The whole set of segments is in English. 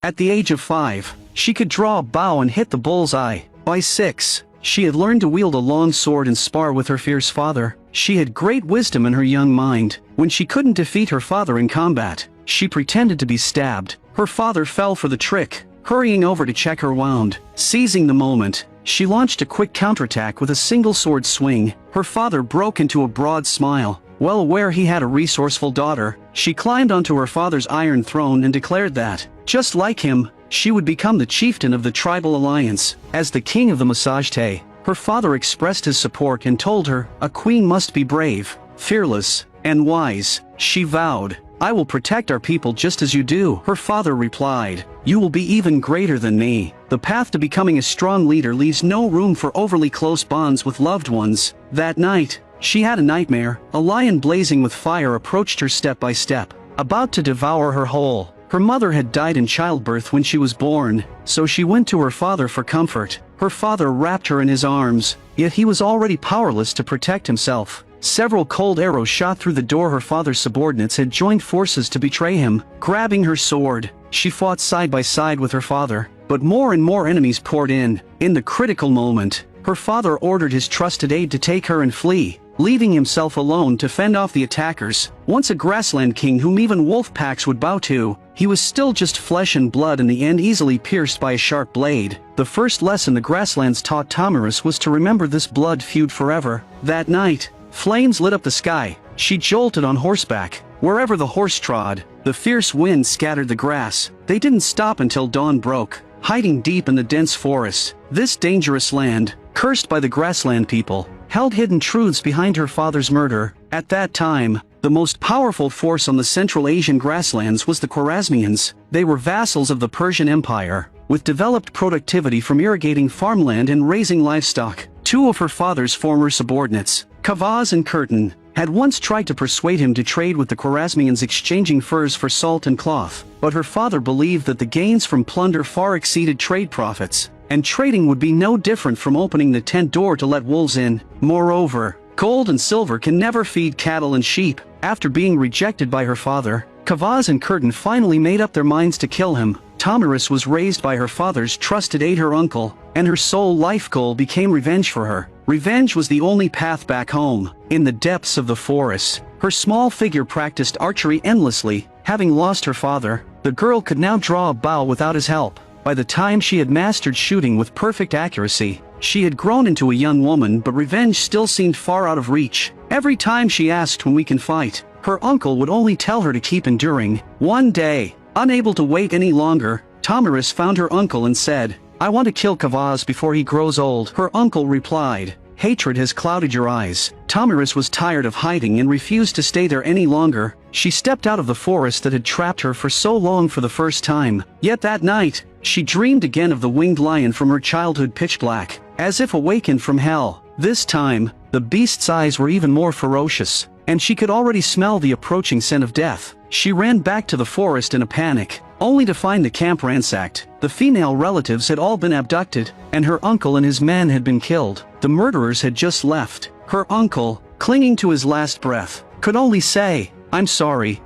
At the age of 5, she could draw a bow and hit the bullseye. By 6, she had learned to wield a long sword and spar with her fierce father. She had great wisdom in her young mind. When she couldn't defeat her father in combat, she pretended to be stabbed. Her father fell for the trick, hurrying over to check her wound. Seizing the moment, she launched a quick counterattack with a single sword swing. Her father broke into a broad smile. Well aware he had a resourceful daughter, she climbed onto her father's iron throne and declared that, just like him, she would become the chieftain of the tribal alliance. As the king of the Masajte, her father expressed his support and told her, a queen must be brave, fearless, and wise. She vowed, I will protect our people just as you do. Her father replied, you will be even greater than me. The path to becoming a strong leader leaves no room for overly close bonds with loved ones. That night, she had a nightmare. A lion blazing with fire approached her step by step, about to devour her whole. Her mother had died in childbirth when she was born, so she went to her father for comfort. Her father wrapped her in his arms, yet he was already powerless to protect himself. Several cold arrows shot through the door. Her father's subordinates had joined forces to betray him. Grabbing her sword, she fought side by side with her father, but more and more enemies poured in. In the critical moment, her father ordered his trusted aide to take her and flee, leaving himself alone to fend off the attackers. Once a grassland king whom even wolf packs would bow to, he was still just flesh and blood, in the end easily pierced by a sharp blade. The first lesson the grasslands taught Tomarus was to remember this blood feud forever. That night, flames lit up the sky. She jolted on horseback. Wherever the horse trod, the fierce wind scattered the grass. They didn't stop until dawn broke, hiding deep in the dense forest. This dangerous land, cursed by the grassland people, held hidden truths behind her father's murder. At that time, the most powerful force on the Central Asian grasslands was the Khwarezmians. They were vassals of the Persian Empire, with developed productivity from irrigating farmland and raising livestock. Two of her father's former subordinates, Kavaz and Curtin, had once tried to persuade him to trade with the Khwarezmians, exchanging furs for salt and cloth, but her father believed that the gains from plunder far exceeded trade profits, and trading would be no different from opening the tent door to let wolves in. Moreover, gold and silver can never feed cattle and sheep. After being rejected by her father, Kavaz and Curtin finally made up their minds to kill him. Tomarus was raised by her father's trusted aide, her uncle, and her sole life goal became revenge for her. Revenge was the only path back home. In the depths of the forest, her small figure practiced archery endlessly. Having lost her father, the girl could now draw a bow without his help. By the time she had mastered shooting with perfect accuracy, she had grown into a young woman, but revenge still seemed far out of reach. Every time she asked when we can fight, her uncle would only tell her to keep enduring. One day, unable to wait any longer, Tomarus found her uncle and said, I want to kill Kavaz before he grows old. Her uncle replied, hatred has clouded your eyes. Tomarus was tired of hiding and refused to stay there any longer. She stepped out of the forest that had trapped her for so long for the first time. Yet that night, she dreamed again of the winged lion from her childhood. Pitch black, as if awakened from hell. This time, the beast's eyes were even more ferocious, and she could already smell the approaching scent of death. She ran back to the forest in a panic, only to find the camp ransacked. The female relatives had all been abducted, and her uncle and his men had been killed. The murderers had just left. Her uncle, clinging to his last breath, could only say, I'm sorry.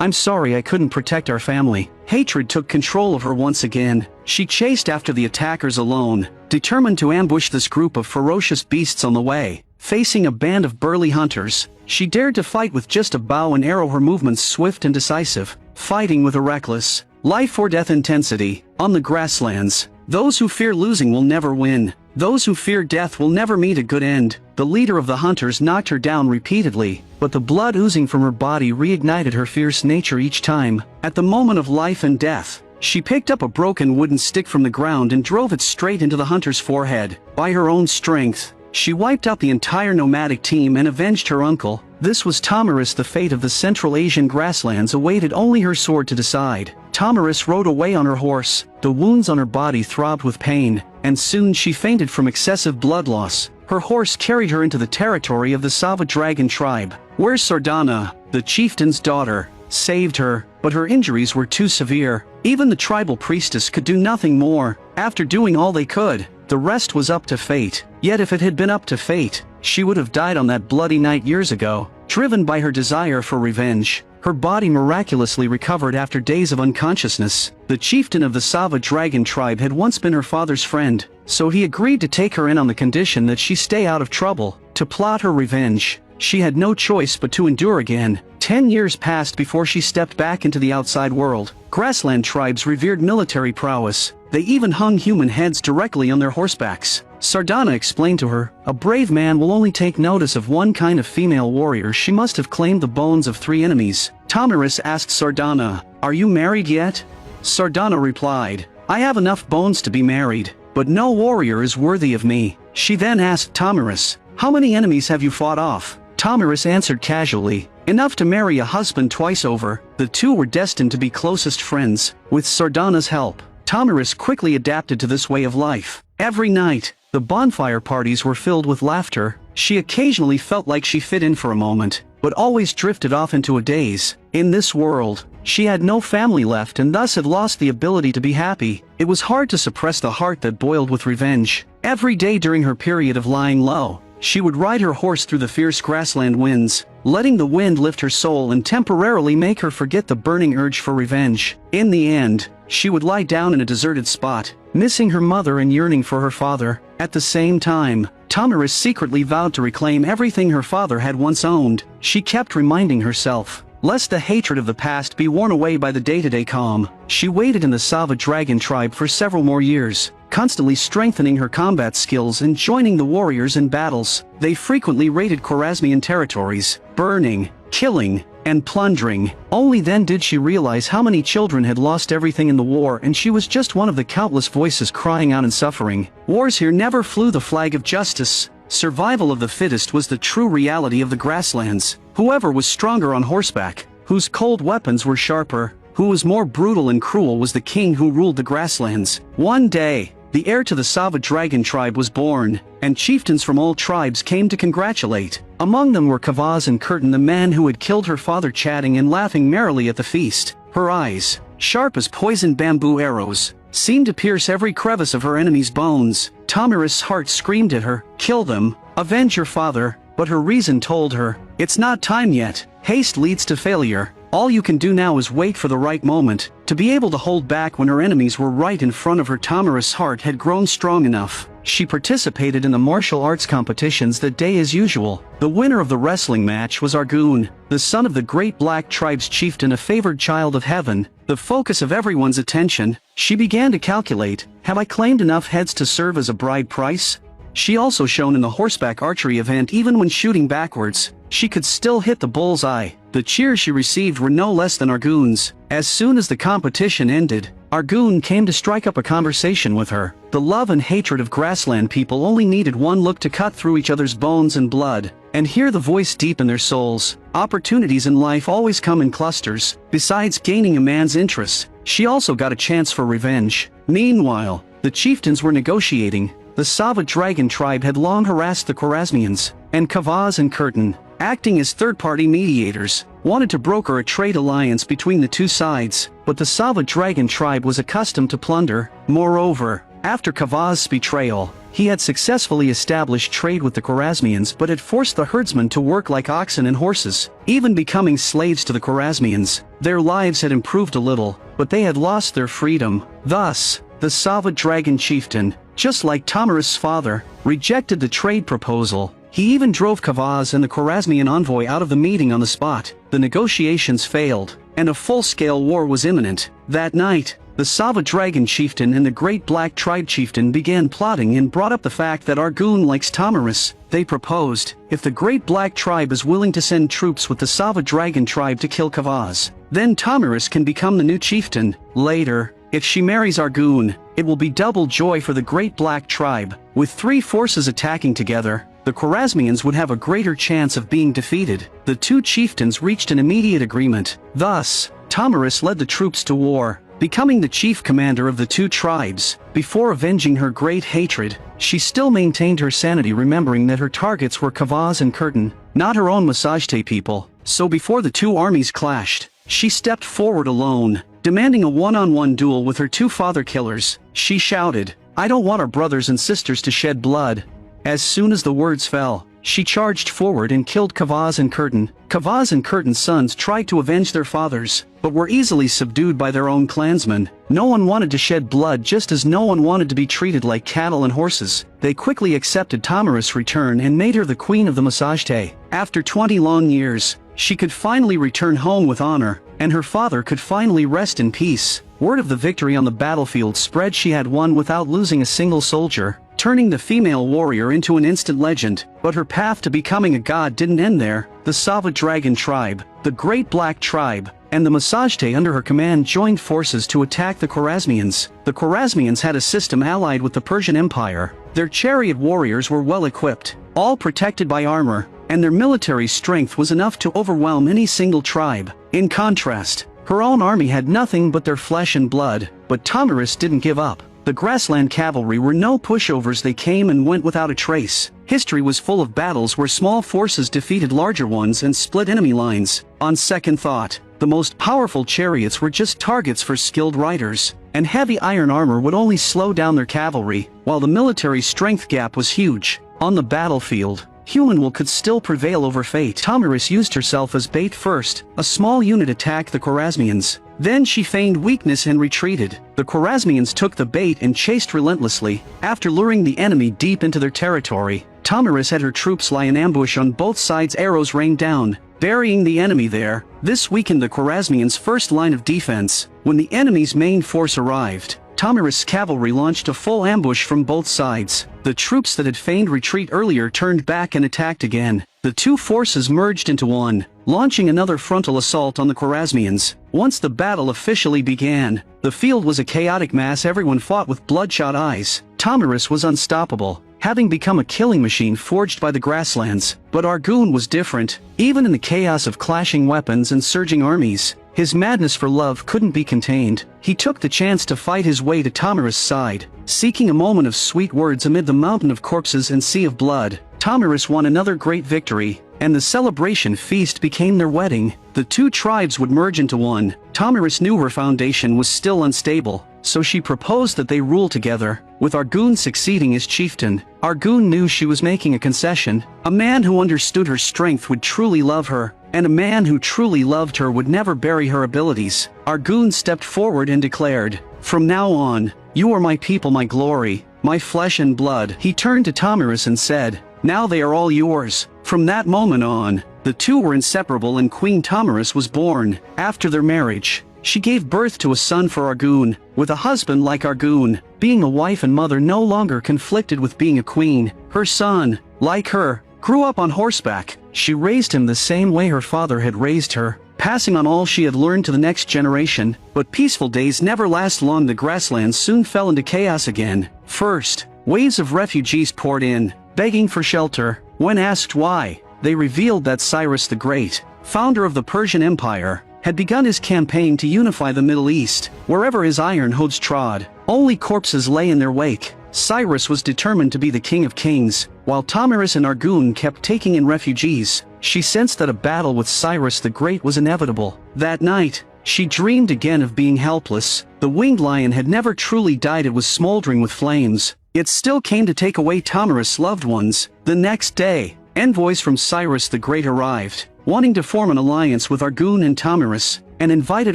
I'm sorry I couldn't protect our family. Hatred took control of her once again. She chased after the attackers alone, determined to ambush this group of ferocious beasts on the way. Facing a band of burly hunters, she dared to fight with just a bow and arrow, her movements swift and decisive, fighting with a reckless, life-or-death intensity. On the grasslands, those who fear losing will never win. Those who fear death will never meet a good end. The leader of the hunters knocked her down repeatedly, but the blood oozing from her body reignited her fierce nature each time. At the moment of life and death, she picked up a broken wooden stick from the ground and drove it straight into the hunter's forehead. By her own strength, she wiped out the entire nomadic team and avenged her uncle. This was Tomarus. The fate of the Central Asian grasslands awaited only her sword to decide. Tomarus rode away on her horse. The wounds on her body throbbed with pain, and soon she fainted from excessive blood loss. Her horse carried her into the territory of the Sava dragon tribe, where Sardana, the chieftain's daughter, saved her, but her injuries were too severe. Even the tribal priestess could do nothing more. After doing all they could, the rest was up to fate. Yet if it had been up to fate, she would have died on that bloody night years ago. Driven by her desire for revenge, Her body miraculously recovered after days of unconsciousness. The chieftain of the Sava dragon tribe had once been her father's friend, so he agreed to take her in on the condition that she stay out of trouble. To plot her revenge, she had no choice but to endure again. 10 years passed before she stepped back into the outside world. Grassland tribes revered military prowess. They even hung human heads directly on their horsebacks. Sardana explained to her, "A brave man will only take notice of one kind of female warrior. She must have claimed the bones of 3 enemies." Tamiris asked Sardana, "Are you married yet?" Sardana replied, "I have enough bones to be married, but no warrior is worthy of me." She then asked Tamiris, "How many enemies have you fought off?" Tamiris answered casually, "Enough to marry a husband twice over." The two were destined to be closest friends. With Sardana's help, Tamiris quickly adapted to this way of life. Every night, the bonfire parties were filled with laughter. She occasionally felt like she fit in for a moment, but always drifted off into a daze. In this world, she had no family left and thus had lost the ability to be happy. It was hard to suppress the heart that boiled with revenge. Every day during her period of lying low, she would ride her horse through the fierce grassland winds, letting the wind lift her soul and temporarily make her forget the burning urge for revenge. In the end, she would lie down in a deserted spot, missing her mother and yearning for her father. At the same time, Tamiris secretly vowed to reclaim everything her father had once owned. She kept reminding herself, lest the hatred of the past be worn away by the day-to-day calm. She waited in the Sava dragon tribe for several more years, constantly strengthening her combat skills and joining the warriors in battles. They frequently raided Khwarezmian territories, burning, killing, and plundering. Only then did she realize how many children had lost everything in the war, and she was just one of the countless voices crying out in suffering. Wars here never flew the flag of justice. Survival of the fittest was the true reality of the grasslands. Whoever was stronger on horseback, whose cold weapons were sharper, who was more brutal and cruel was the king who ruled the grasslands. One day, the heir to the Sava dragon tribe was born, and chieftains from all tribes came to congratulate. Among them were Kavaz and Curtin, the man who had killed her father, chatting and laughing merrily at the feast. Her eyes, sharp as poisoned bamboo arrows, seemed to pierce every crevice of her enemy's bones. Tamiris' heart screamed at her, "Kill them, avenge your father," but her reason told her, "It's not time yet. Haste leads to failure. All you can do now is wait for the right moment." To be able to hold back when her enemies were right in front of her, Tamiris' heart had grown strong enough. She participated in the martial arts competitions that day as usual. The winner of the wrestling match was Argun, the son of the great black tribe's chieftain, a favored child of heaven, the focus of everyone's attention. She began to calculate, have I claimed enough heads to serve as a bride price? She also shone in the horseback archery event. Even when shooting backwards, she could still hit the bull's eye. The cheers she received were no less than Argun's. As soon as the competition ended, Argun came to strike up a conversation with her. The love and hatred of grassland people only needed one look to cut through each other's bones and blood, and hear the voice deep in their souls. Opportunities in life always come in clusters. Besides gaining a man's interest, she also got a chance for revenge. Meanwhile, the chieftains were negotiating. The Sava dragon tribe had long harassed the Khwarezmians, and Kavaz and Curtin, acting as third-party mediators, wanted to broker a trade alliance between the two sides, but the Sava dragon tribe was accustomed to plunder. Moreover, after Kavaz's betrayal, he had successfully established trade with the Khwarezmians but had forced the herdsmen to work like oxen and horses, even becoming slaves to the Khwarezmians. Their lives had improved a little, but they had lost their freedom. Thus, the Sava dragon chieftain, just like Tamiris' father, rejected the trade proposal. He even drove Kavaz and the Khwarezmian envoy out of the meeting on the spot. The negotiations failed, and a full-scale war was imminent. That night, the Sava dragon chieftain and the great black tribe chieftain began plotting and brought up the fact that Argun likes Tamiris. They proposed, if the great black tribe is willing to send troops with the Sava dragon tribe to kill Kavaz, then Tamiris can become the new chieftain. Later, if she marries Argun, it will be double joy for the great black tribe. With 3 forces attacking together, the Khwarezmians would have a greater chance of being defeated. The two chieftains reached an immediate agreement. Thus, Tamiris led the troops to war, becoming the chief commander of the two tribes. Before avenging her great hatred, she still maintained her sanity, remembering that her targets were Kavaz and Curtin, not her own Masajte people. So before the two armies clashed, she stepped forward alone, demanding a one-on-one duel with her 2 father killers. She shouted, "I don't want our brothers and sisters to shed blood." As soon as the words fell, she charged forward and killed Kavaz and Curtin. Kavaz and Curtin's sons tried to avenge their fathers, but were easily subdued by their own clansmen. No one wanted to shed blood, just as no one wanted to be treated like cattle and horses. They quickly accepted Tamiris' return and made her the queen of the Masajte. After 20 long years, she could finally return home with honor, and her father could finally rest in peace. Word of the victory on the battlefield spread. She had won without losing a single soldier, turning the female warrior into an instant legend. But her path to becoming a god didn't end there. The Sava Dragon tribe, the Great Black Tribe, and the Masajte under her command joined forces to attack the Khwarezmians. The Khwarezmians had a system allied with the Persian Empire. Their chariot warriors were well equipped, all protected by armor, and their military strength was enough to overwhelm any single tribe. In contrast, her own army had nothing but their flesh and blood. But Tamiris didn't give up. The grassland cavalry were no pushovers. They came and went without a trace. History was full of battles where small forces defeated larger ones and split enemy lines. On second thought, the most powerful chariots were just targets for skilled riders, and heavy iron armor would only slow down their cavalry, while the military strength gap was huge. On the battlefield, human will could still prevail over fate. Tamiris used herself as bait first. A small unit attacked the Khwarezmians. Then she feigned weakness and retreated. The Khwarezmians took the bait and chased relentlessly. After luring the enemy deep into their territory, Tamiris had her troops lie in ambush on both sides. Arrows rained down, burying the enemy there. This weakened the Khwarezmians' first line of defense. When the enemy's main force arrived, Tamiris' cavalry launched a full ambush from both sides. The troops that had feigned retreat earlier turned back and attacked again. The two forces merged into one, launching another frontal assault on the Khwarezmians. Once the battle officially began, the field was a chaotic mass. Everyone fought with bloodshot eyes. Tamiris was unstoppable, having become a killing machine forged by the grasslands. But Argun was different. Even in the chaos of clashing weapons and surging armies, his madness for love couldn't be contained. He took the chance to fight his way to Tamiris' side, seeking a moment of sweet words amid the mountain of corpses and sea of blood. Tamiris won another great victory, and the celebration feast became their wedding. The two tribes would merge into one. Tamiris knew her foundation was still unstable, so she proposed that they rule together, with Argun succeeding as chieftain. Argun knew she was making a concession. A man who understood her strength would truly love her, and a man who truly loved her would never bury her abilities. Argun stepped forward and declared, "From now on, you are my people, my glory, my flesh and blood." He turned to Tamiris and said, "Now they are all yours." From that moment on, the two were inseparable, and Queen Tamiris was born. After their marriage, she gave birth to a son for Argun. With a husband like Argun, being a wife and mother no longer conflicted with being a queen. Her son, like her, grew up on horseback. She raised him the same way her father had raised her, passing on all she had learned to the next generation. But peaceful days never last long. The grasslands soon fell into chaos again. First, waves of refugees poured in, begging for shelter. When asked why, they revealed that Cyrus the Great, founder of the Persian Empire, had begun his campaign to unify the Middle East. Wherever his iron hooves trod, only corpses lay in their wake. Cyrus was determined to be the king of kings, while Tamiris and Argun kept taking in refugees. She sensed that a battle with Cyrus the Great was inevitable. That night, she dreamed again of being helpless. The winged lion had never truly died. It was smoldering with flames. It still came to take away Tamiris' loved ones. The next day, envoys from Cyrus the Great arrived, wanting to form an alliance with Argun and Tamiris, and invited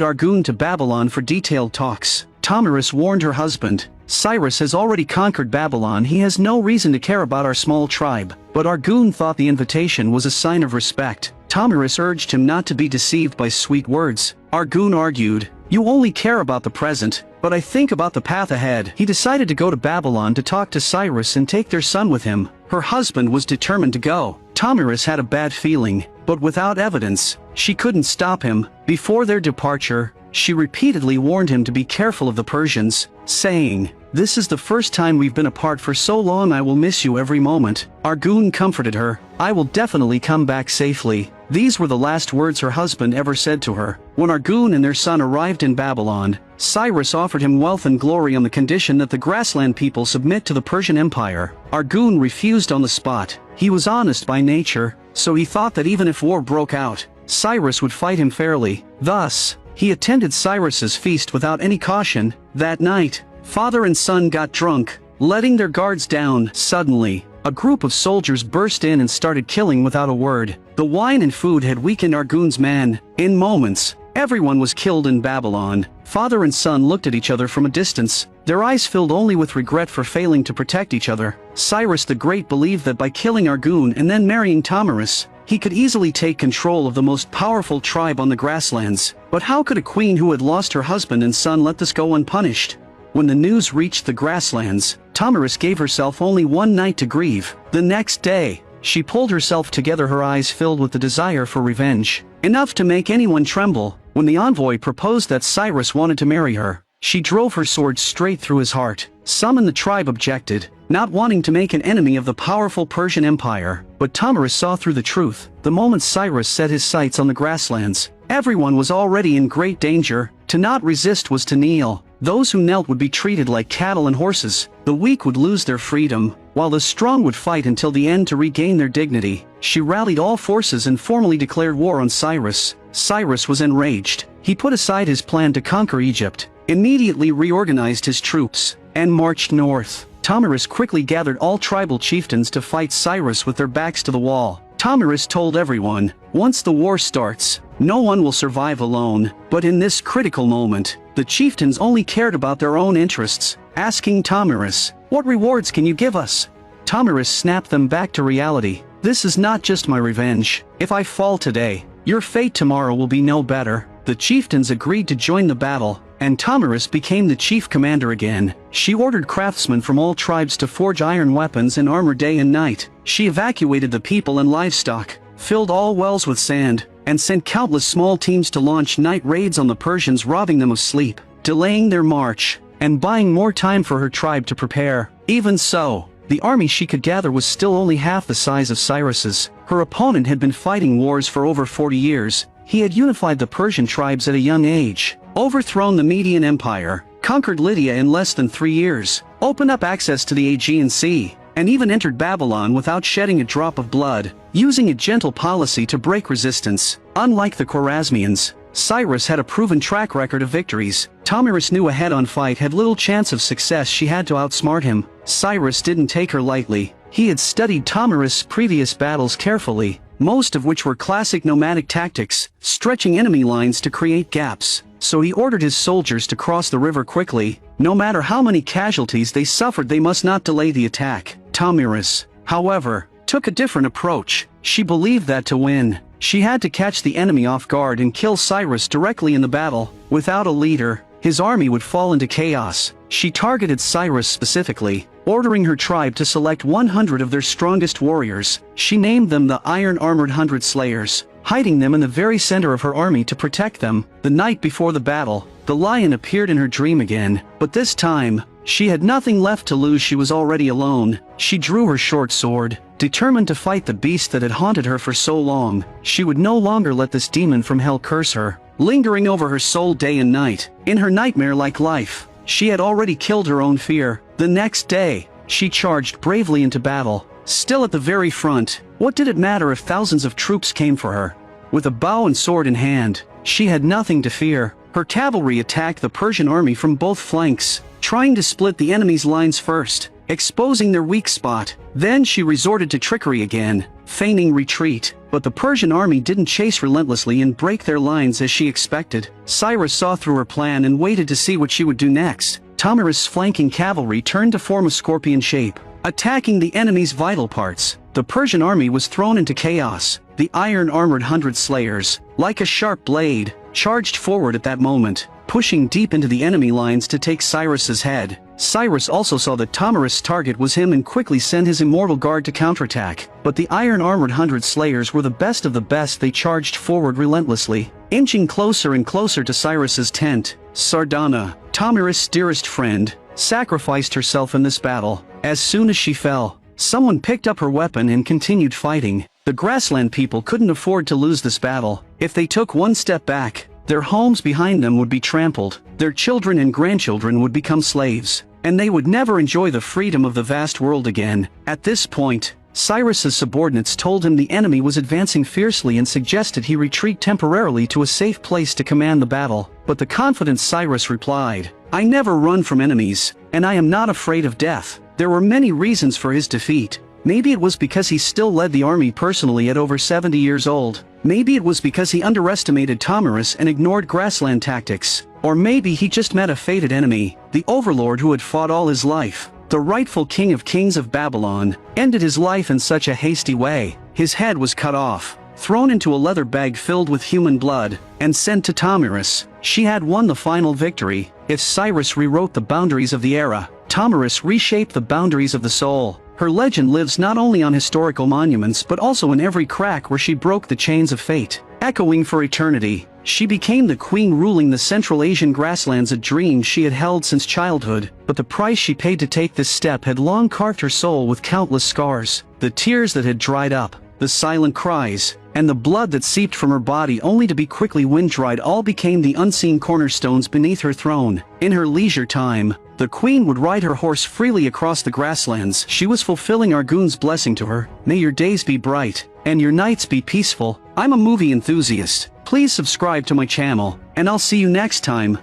Argun to Babylon for detailed talks. Tamiris warned her husband, "Cyrus has already conquered Babylon. He has no reason to care about our small tribe." But Argun thought the invitation was a sign of respect. Tamiris urged him not to be deceived by sweet words. Argun argued, "You only care about the present, but I think about the path ahead." He decided to go to Babylon to talk to Cyrus and take their son with him. Her husband was determined to go. Tamiris had a bad feeling, but without evidence, she couldn't stop him. Before their departure, she repeatedly warned him to be careful of the Persians, saying, "This is the first time we've been apart for so long. I will miss you every moment." Argun comforted her, "I will definitely come back safely." These were the last words her husband ever said to her. When Argun and their son arrived in Babylon, Cyrus offered him wealth and glory on the condition that the grassland people submit to the Persian Empire. Argun refused on the spot. He was honest by nature, so he thought that even if war broke out, Cyrus would fight him fairly. Thus, he attended Cyrus's feast without any caution. That night, father and son got drunk, letting their guards down. Suddenly, A group of soldiers burst in and started killing without a word. The wine and food had weakened Argun's men. In moments, everyone was killed in Babylon. Father and son looked at each other from a distance, their eyes filled only with regret for failing to protect each other. Cyrus the Great believed that by killing Argun and then marrying Thamyris, he could easily take control of the most powerful tribe on the grasslands. But how could a queen who had lost her husband and son let this go unpunished? When the news reached the grasslands, Thamyris gave herself only one night to grieve. The next day, she pulled herself together, her eyes filled with the desire for revenge. Enough to make anyone tremble. When the envoy proposed that Cyrus wanted to marry her, she drove her sword straight through his heart. Some in the tribe objected, not wanting to make an enemy of the powerful Persian Empire. But Thamyris saw through the truth. The moment Cyrus set his sights on the grasslands, everyone was already in great danger. To not resist was to kneel. Those who knelt would be treated like cattle and horses. The weak would lose their freedom, while the strong would fight until the end to regain their dignity. She rallied all forces and formally declared war on Cyrus. Cyrus was enraged. He put aside his plan to conquer Egypt, immediately reorganized his troops, and marched north. Thamyris quickly gathered all tribal chieftains to fight Cyrus with their backs to the wall. Thamyris told everyone, once the war starts, no one will survive alone. But in this critical moment, the chieftains only cared about their own interests, asking Thamyris, "What rewards can you give us?" Thamyris snapped them back to reality. "This is not just my revenge. If I fall today, your fate tomorrow will be no better." The chieftains agreed to join the battle, and Thamyris became the chief commander again. She ordered craftsmen from all tribes to forge iron weapons and armor day and night. She evacuated the people and livestock, filled all wells with sand, and sent countless small teams to launch night raids on the Persians, robbing them of sleep, delaying their march, and buying more time for her tribe to prepare. Even so, the army she could gather was still only half the size of Cyrus's. Her opponent had been fighting wars for over 40 years. He had unified the Persian tribes at a young age, overthrown the Median Empire, conquered Lydia in less than 3 years, opened up access to the Aegean Sea, and even entered Babylon without shedding a drop of blood, using a gentle policy to break resistance. Unlike the Khwarezmians, Cyrus had a proven track record of victories. Thamyris knew a head-on fight had little chance of success. She had to outsmart him. Cyrus didn't take her lightly. He had studied Thamyris' previous battles carefully, most of which were classic nomadic tactics, stretching enemy lines to create gaps. So he ordered his soldiers to cross the river quickly. No matter how many casualties they suffered, they must not delay the attack. Thamyris, however, took a different approach. She believed that to win, she had to catch the enemy off guard and kill Cyrus directly in the battle. Without a leader, his army would fall into chaos. She targeted Cyrus specifically, ordering her tribe to select 100 of their strongest warriors. She named them the Iron-Armored 100 Slayers, hiding them in the very center of her army to protect them. The night before the battle, the lion appeared in her dream again, but this time, she had nothing left to lose. She was already alone. She drew her short sword, determined to fight the beast that had haunted her for so long. She would no longer let this demon from hell curse her, lingering over her soul day and night. In her nightmare-like life, she had already killed her own fear. The next day, she charged bravely into battle. Still at the very front, what did it matter if thousands of troops came for her? With a bow and sword in hand, she had nothing to fear. Her cavalry attacked the Persian army from both flanks, trying to split the enemy's lines first, exposing their weak spot. Then she resorted to trickery again, feigning retreat. But the Persian army didn't chase relentlessly and break their lines as she expected. Cyrus saw through her plan and waited to see what she would do next. Thamyris' flanking cavalry turned to form a scorpion shape, attacking the enemy's vital parts. The Persian army was thrown into chaos. The Iron-Armored 100 Slayers, like a sharp blade, charged forward at that moment, pushing deep into the enemy lines to take Cyrus's head. Cyrus also saw that Thamyris' target was him and quickly sent his immortal guard to counterattack. But the Iron-Armored 100 Slayers were the best of the best. They charged forward relentlessly, inching closer and closer to Cyrus's tent. Sardana, Thamyris' dearest friend, sacrificed herself in this battle. As soon as she fell, someone picked up her weapon and continued fighting. The grassland people couldn't afford to lose this battle. If they took one step back, their homes behind them would be trampled, their children and grandchildren would become slaves, and they would never enjoy the freedom of the vast world again. At this point, Cyrus's subordinates told him the enemy was advancing fiercely and suggested he retreat temporarily to a safe place to command the battle. But the confident Cyrus replied, "I never run from enemies, and I am not afraid of death." There were many reasons for his defeat. Maybe it was because he still led the army personally at over 70 years old. Maybe it was because he underestimated Tomyris and ignored grassland tactics. Or maybe he just met a fated enemy, the overlord who had fought all his life. The rightful king of kings of Babylon ended his life in such a hasty way. His head was cut off, thrown into a leather bag filled with human blood, and sent to Tomyris. She had won the final victory. If Cyrus rewrote the boundaries of the era, Tomyris reshaped the boundaries of the soul. Her legend lives not only on historical monuments but also in every crack where she broke the chains of fate. Echoing for eternity, she became the queen ruling the Central Asian grasslands, a dream she had held since childhood. But the price she paid to take this step had long carved her soul with countless scars. The tears that had dried up, the silent cries, and the blood that seeped from her body only to be quickly wind-dried all became the unseen cornerstones beneath her throne. In her leisure time, the queen would ride her horse freely across the grasslands. She was fulfilling Argun's blessing to her. May your days be bright, and your nights be peaceful. I'm a movie enthusiast. Please subscribe to my channel, and I'll see you next time.